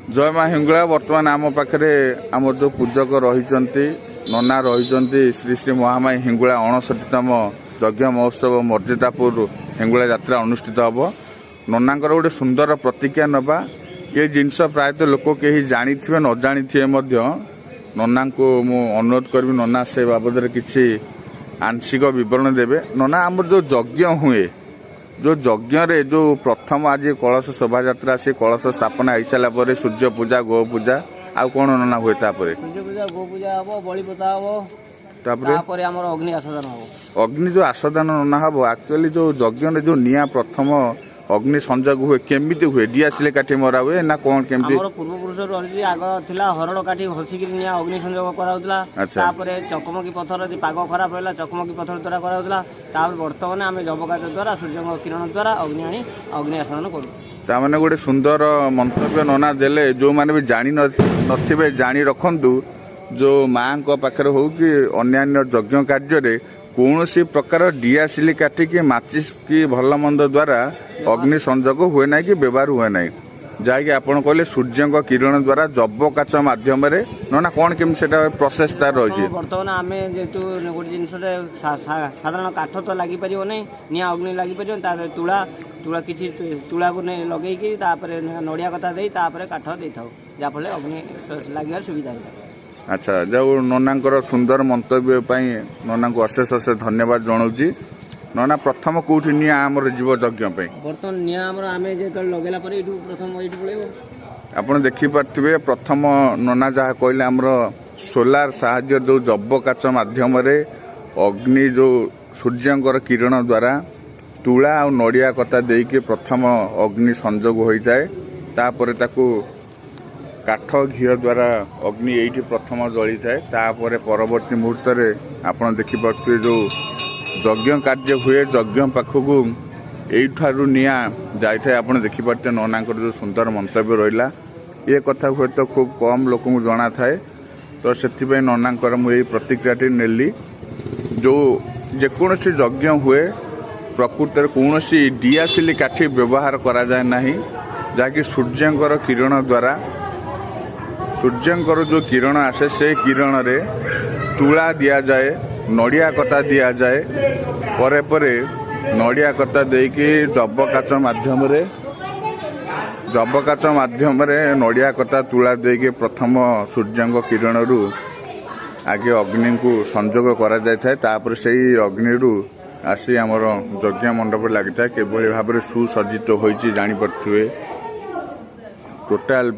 जय माँ हिंगुला बर्तमान आम पाखे आम जो पूजक रही नना रही श्री श्री महामाई हिंगुला 59तम यज्ञ महोत्सव मर्यादापुर हिंगुला यात्रा अनुष्ठित हम ननांकर गोटे सुंदर प्रतिज्ञा नवा ये जिनस प्रायतः लोक कहीं जानी न जानी नना को मु अनुरोध करी नना से बाबद किसी आंशिक विवरण देवे नना आम जो यज्ञ हुए जो यज्ञ रे जो प्रथम आज कलश शोभा यात्रा से कलश स्थापना हो सारा पर सूर्य पूजा गो पूजा आउ कौन नना हुए तापर सूर्य पूजा गो पूजा हम बलि पोता हम तापर हमर अग्नि आसदान हम अग्नि जो आसदान नना हम एक्चुअली जो यज्ञ रे जो निया प्रथम अग्नि संजोग हुए केमिति हुए दियासिले काठी मरा हुए ना कौन केमिति हमर पूर्व पुरुष रही आग थिला हरड़ काठी हसिक निया अग्नि संजोग कराउतला तापर चकमकी पत्थर जे पाग खराब होला चकमकी पत्थर द्वारा कराउतला तापर वर्तमान आमे जबकाच द्वारा सूर्य किरण द्वारा अग्नि आनी अग्नि आसदान करू ता माने गोटे सुंदर मंतव्य नना देले जो माने भी जानी नथिबे जानी रखंतु जो मां को पाखरे हो कि अन्यान्य यज्ञ कार्य रे कौन सी प्रकार दियासिली काठी की माचिस की भल मंद द्वारा अग्नि संजोग हुए ना कि व्यवहार हुए ना जहाँकि आपड़ कहले सूर्य किरण द्वारा जब काच मध्यम ना कौन केम प्रोसेस तार रही बर्तमान आम जेतु गोटे जिन साधारण काठ तो लगी पार नहीं निया अग्नि लगी पार तुला तुला किसी तुला को लगे नड़िया कथा दे काठ दे था जहाँफल अग्नि लगे सुविधा है। अच्छा जो ननांकर सुंदर मंतव्य नना को अशेष अशेष धन्यवाद जनाऊँगी नना प्रथम कौटी निया आमर जीव यज्ञ बर्तमान निया आम जो लगेला प्रथम आप देखिपे प्रथम नना जहाँ कहले आमर सोलार साहाय्य जो जब काच मध्यम अग्नि जो सूर्यंकर किरण द्वारा तुला और नड़िया कता देके प्रथम अग्नि संजोग होता है तापर ताकू काठ घी द्वारा अग्नि ये प्रथम जली थाए परवर्ती मुहूर्त आपड़ देखिपे जो यज्ञ कार्य हुए यज्ञ पाखक यू निया जाए आप देखिपे नना जो सुंदर मंतव्य रहा ये कथा हुए तो खूब कम लोक जना थाए तो से ननांकर मुझे प्रतिक्रिया नेली जो जेकोसी यज्ञ हुए प्रकृत कौन सी दियासिली काठी व्यवहार करा जाए नहीं जहाँकि सूर्यंकर किरण द्वारा सूर्यंकर जो किरण आसे से किरण रे तुला दिया जाए नड़िया कता दिया जाए परे परे नड़िया कता देकी जब काच माध्यम नड़िया कता तुला देकी प्रथम सूर्यंक किरण रु आगे अग्नि को संजोग करा जाय थाए तापर सेही अग्नि रु आसी आमर यज्ञ मंडप लगी था किभली भाव सुसज्जित होइछि जानि पड़थुए टोटाल